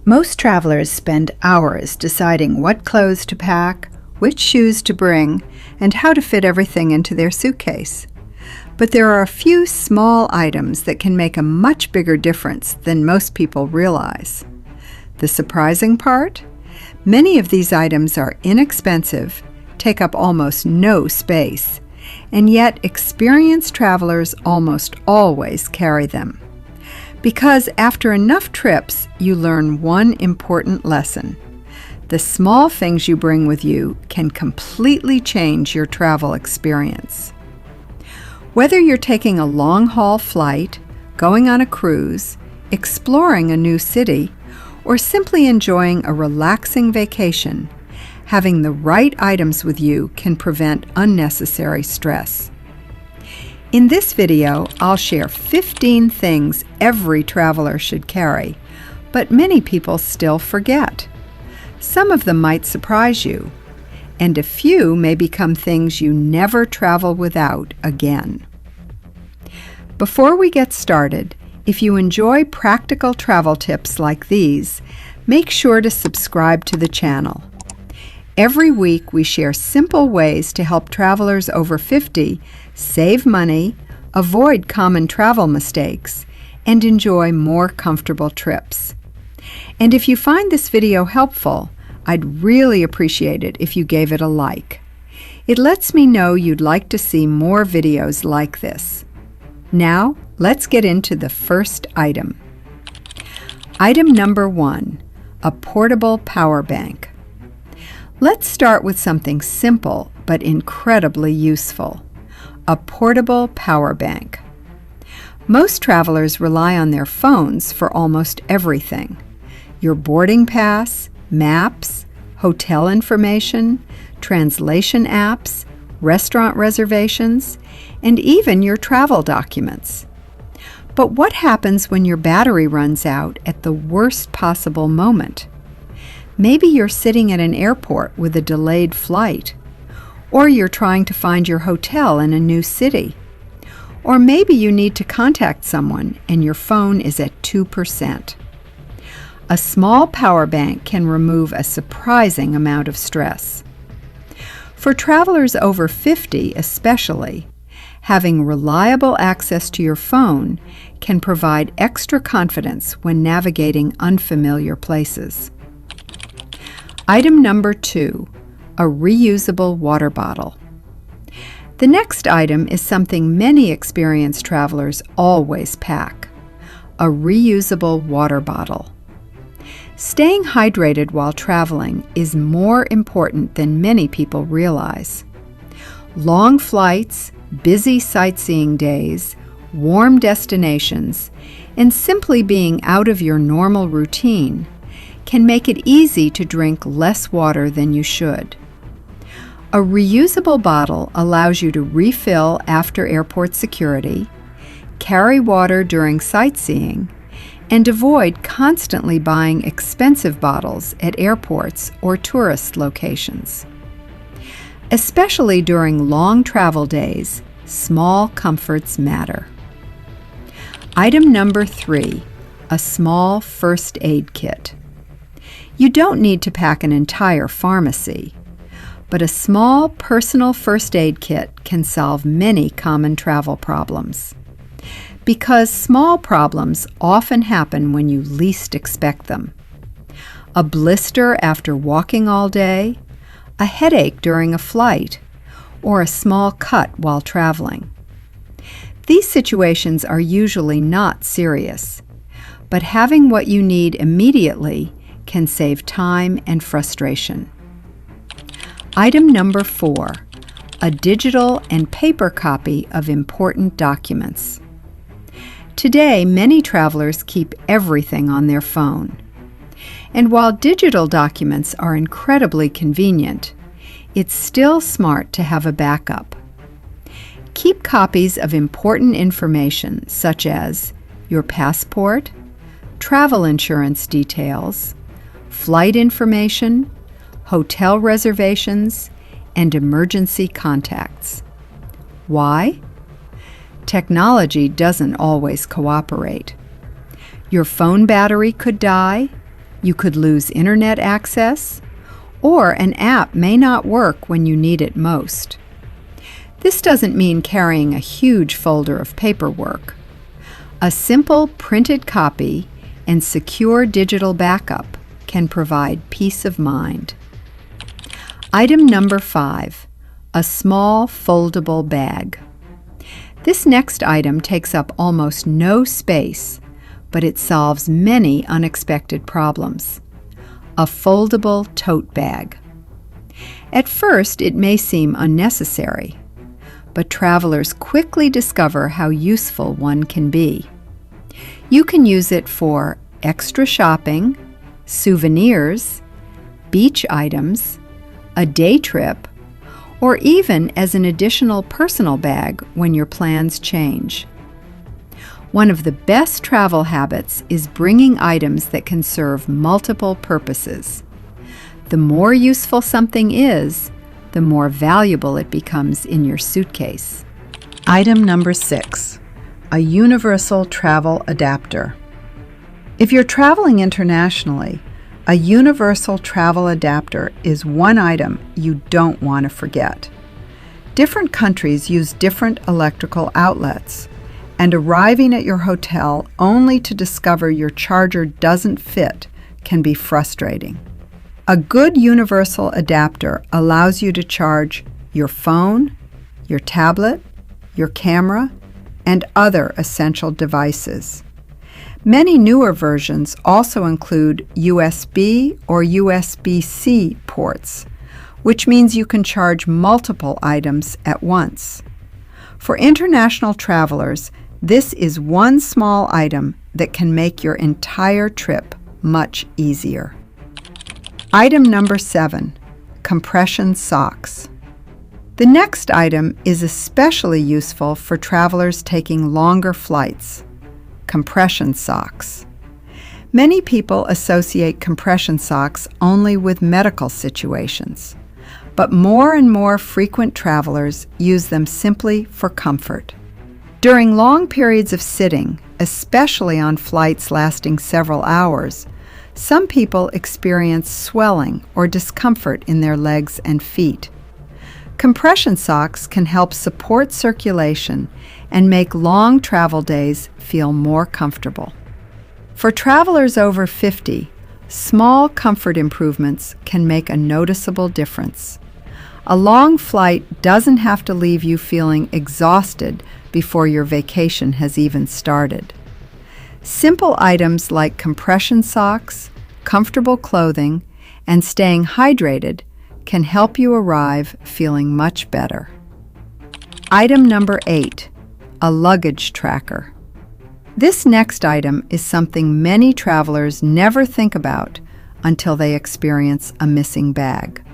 Most travelers spend hours deciding what clothes to pack, which shoes to bring, and how to fit everything into their suitcase. But there are a few small items that can make a much bigger difference than most people realize. The surprising part? Many of these items are inexpensive, take up almost no space, and yet experienced travelers almost always carry them. Because after enough trips, you learn one important lesson. The small things you bring with you can completely change your travel experience. Whether you're taking a long-haul flight, going on a cruise, exploring a new city, or simply enjoying a relaxing vacation, having the right items with you can prevent unnecessary stress. In this video, I'll share 15 things every traveler should carry, but many people still forget. Some of them might surprise you, and a few may become things you never travel without again. Before we get started, if you enjoy practical travel tips like these, make sure to subscribe to the channel. Every week we share simple ways to help travelers over 50 save money, avoid common travel mistakes, and enjoy more comfortable trips. And if you find this video helpful, I'd really appreciate it if you gave it a like. It lets me know you'd like to see more videos like this. Now, let's get into the first item. Item number 1, a portable power bank. Let's start with something simple but incredibly useful. A portable power bank. Most travelers rely on their phones for almost everything. Your boarding pass, maps, hotel information, translation apps, restaurant reservations, and even your travel documents. But what happens when your battery runs out at the worst possible moment? Maybe you're sitting at an airport with a delayed flight, or you're trying to find your hotel in a new city, or maybe you need to contact someone and your phone is at 2%. A small power bank can remove a surprising amount of stress. For travelers over 50 especially, having reliable access to your phone can provide extra confidence when navigating unfamiliar places. Item number 2, a reusable water bottle. The next item is something many experienced travelers always pack, a reusable water bottle. Staying hydrated while traveling is more important than many people realize. Long flights, busy sightseeing days, warm destinations, and simply being out of your normal routine can make it easy to drink less water than you should. A reusable bottle allows you to refill after airport security, carry water during sightseeing, and avoid constantly buying expensive bottles at airports or tourist locations. Especially during long travel days, small comforts matter. Item number 3, a small first aid kit. You don't need to pack an entire pharmacy, but a small personal first aid kit can solve many common travel problems. Because small problems often happen when you least expect them. A blister after walking all day, a headache during a flight, or a small cut while traveling. These situations are usually not serious, but having what you need immediately can save time and frustration. Item number 4, a digital and paper copy of important documents. Today, many travelers keep everything on their phone. And while digital documents are incredibly convenient, it's still smart to have a backup. Keep copies of important information such as your passport, travel insurance details, flight information, hotel reservations, and emergency contacts. Why? Technology doesn't always cooperate. Your phone battery could die, You could lose internet access, or an app may not work when you need it most. This doesn't mean carrying a huge folder of paperwork. A simple printed copy and secure digital backup can provide peace of mind. Item number 5, a small foldable bag. This next item takes up almost no space, but it solves many unexpected problems. A foldable tote bag. At first, it may seem unnecessary, but travelers quickly discover how useful one can be. You can use it for extra shopping, souvenirs, beach items, a day trip, or even as an additional personal bag when your plans change. One of the best travel habits is bringing items that can serve multiple purposes. The more useful something is, the more valuable it becomes in your suitcase. Item number 6, a universal travel adapter. If you're traveling internationally, a universal travel adapter is one item you don't want to forget. Different countries use different electrical outlets, and arriving at your hotel only to discover your charger doesn't fit can be frustrating. A good universal adapter allows you to charge your phone, your tablet, your camera, and other essential devices. Many newer versions also include USB or USB-C ports, which means you can charge multiple items at once. For international travelers, this is one small item that can make your entire trip much easier. Item number 7, compression socks. The next item is especially useful for travelers taking longer flights. Compression socks. Many people associate compression socks only with medical situations, but more and more frequent travelers use them simply for comfort. During long periods of sitting, especially on flights lasting several hours, some people experience swelling or discomfort in their legs and feet. Compression socks can help support circulation and make long travel days feel more comfortable. For travelers over 50, small comfort improvements can make a noticeable difference. A long flight doesn't have to leave you feeling exhausted before your vacation has even started. Simple items like compression socks, comfortable clothing, and staying hydrated can help you arrive feeling much better. Item number 8, a luggage tracker. This next item is something many travelers never think about until they experience a missing bag.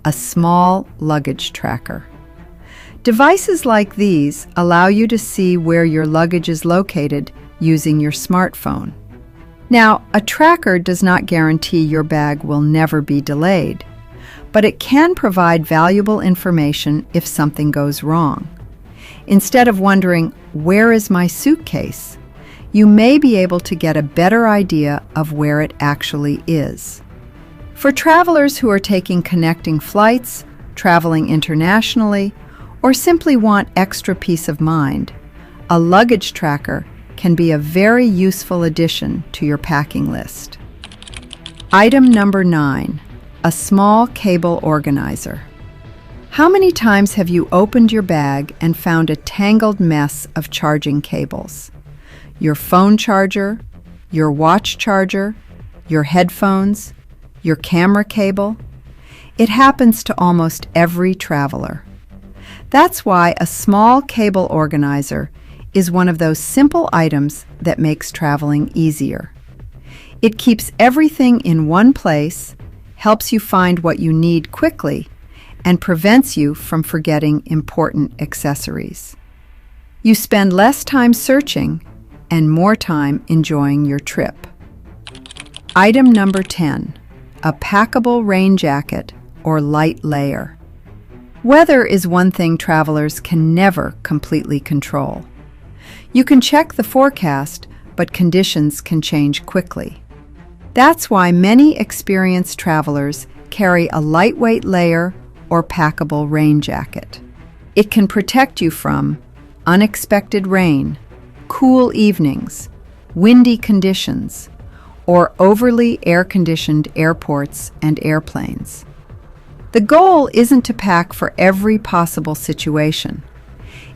A small luggage tracker. Devices like these allow you to see where your luggage is located using your smartphone. Now, a tracker does not guarantee your bag will never be delayed, but it can provide valuable information if something goes wrong. Instead of wondering, "Where is my suitcase?" you may be able to get a better idea of where it actually is. For travelers who are taking connecting flights, traveling internationally, or simply want extra peace of mind, a luggage tracker can be a very useful addition to your packing list. Item number 9, a small cable organizer. How many times have you opened your bag and found a tangled mess of charging cables? Your phone charger, your watch charger, your headphones, your camera cable? It happens to almost every traveler. That's why a small cable organizer is one of those simple items that makes traveling easier. It keeps everything in one place, helps you find what you need quickly, and prevents you from forgetting important accessories. You spend less time searching and more time enjoying your trip. Item number 10, a packable rain jacket or light layer. Weather is one thing travelers can never completely control. You can check the forecast, but conditions can change quickly. That's why many experienced travelers carry a lightweight layer or packable rain jacket. It can protect you from unexpected rain, cool evenings, windy conditions, or overly air-conditioned airports and airplanes. The goal isn't to pack for every possible situation.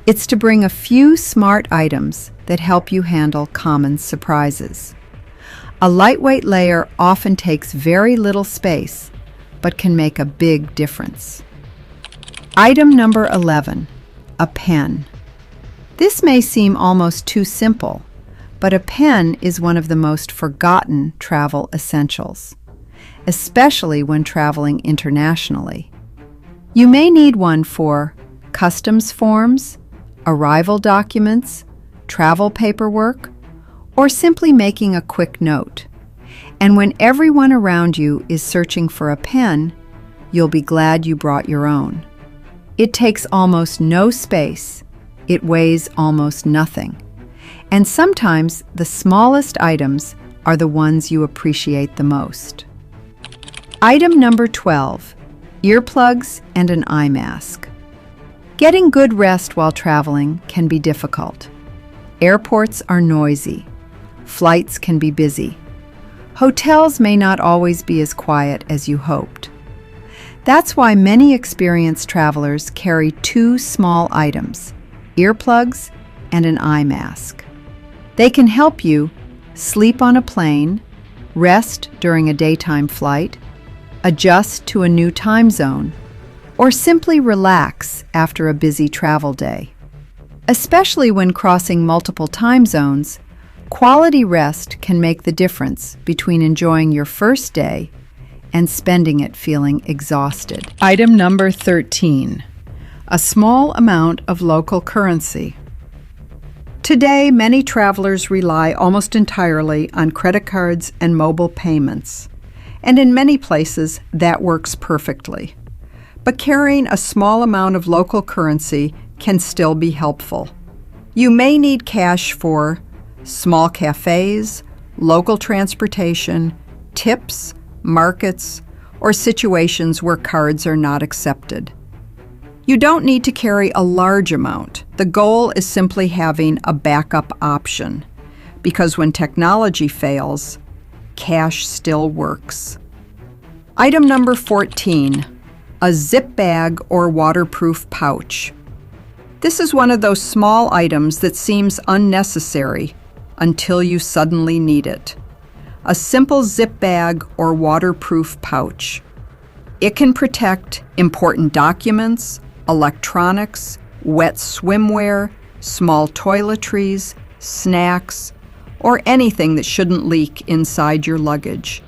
It's to bring a few smart items that help you handle common surprises. A lightweight layer often takes very little space, but can make a big difference. Item number 11, a pen. This may seem almost too simple, but a pen is one of the most forgotten travel essentials, especially when traveling internationally. You may need one for customs forms, arrival documents, travel paperwork, or simply making a quick note. And when everyone around you is searching for a pen, you'll be glad you brought your own. It takes almost no space. It weighs almost nothing. And sometimes the smallest items are the ones you appreciate the most. Item number 12, earplugs and an eye mask. Getting good rest while traveling can be difficult. Airports are noisy. Flights can be busy. Hotels may not always be as quiet as you hoped. That's why many experienced travelers carry two small items, earplugs and an eye mask. They can help you sleep on a plane, rest during a daytime flight, adjust to a new time zone, or simply relax after a busy travel day. Especially when crossing multiple time zones, quality rest can make the difference between enjoying your first day and spending it feeling exhausted. Item number 13, a small amount of local currency. Today, many travelers rely almost entirely on credit cards and mobile payments, and in many places that works perfectly. But carrying a small amount of local currency can still be helpful. You may need cash for small cafes, local transportation, tips, markets, or situations where cards are not accepted. You don't need to carry a large amount. The goal is simply having a backup option, because when technology fails, cash still works. Item number 14, a zip bag or waterproof pouch. This is one of those small items that seems unnecessary until you suddenly need it. A simple zip bag or waterproof pouch. It can protect important documents, electronics, wet swimwear, small toiletries, snacks, or anything that shouldn't leak inside your luggage.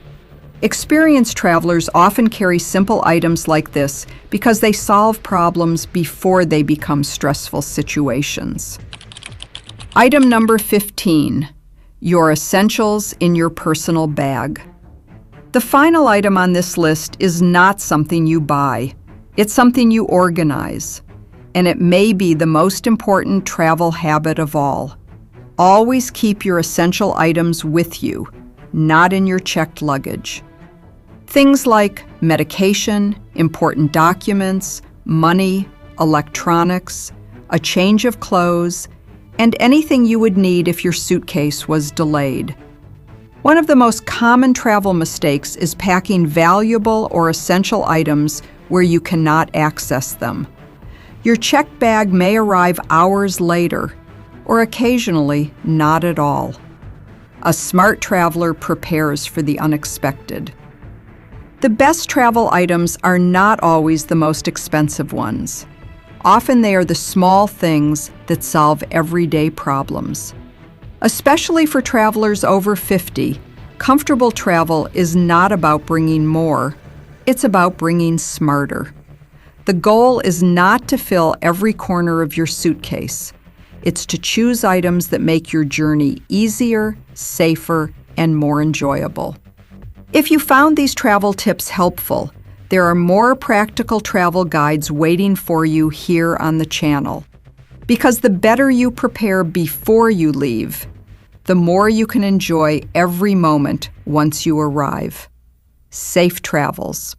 Experienced travelers often carry simple items like this because they solve problems before they become stressful situations. Item number 15, your essentials in your personal bag. The final item on this list is not something you buy. It's something you organize, and it may be the most important travel habit of all. Always keep your essential items with you, not in your checked luggage. Things like medication, important documents, money, electronics, a change of clothes, and anything you would need if your suitcase was delayed. One of the most common travel mistakes is packing valuable or essential items where you cannot access them. Your checked bag may arrive hours later, or occasionally not at all. A smart traveler prepares for the unexpected. The best travel items are not always the most expensive ones. Often they are the small things that solve everyday problems. Especially for travelers over 50, comfortable travel is not about bringing more, it's about bringing smarter. The goal is not to fill every corner of your suitcase. It's to choose items that make your journey easier, safer, and more enjoyable. If you found these travel tips helpful, there are more practical travel guides waiting for you here on the channel. Because the better you prepare before you leave, the more you can enjoy every moment once you arrive. Safe travels.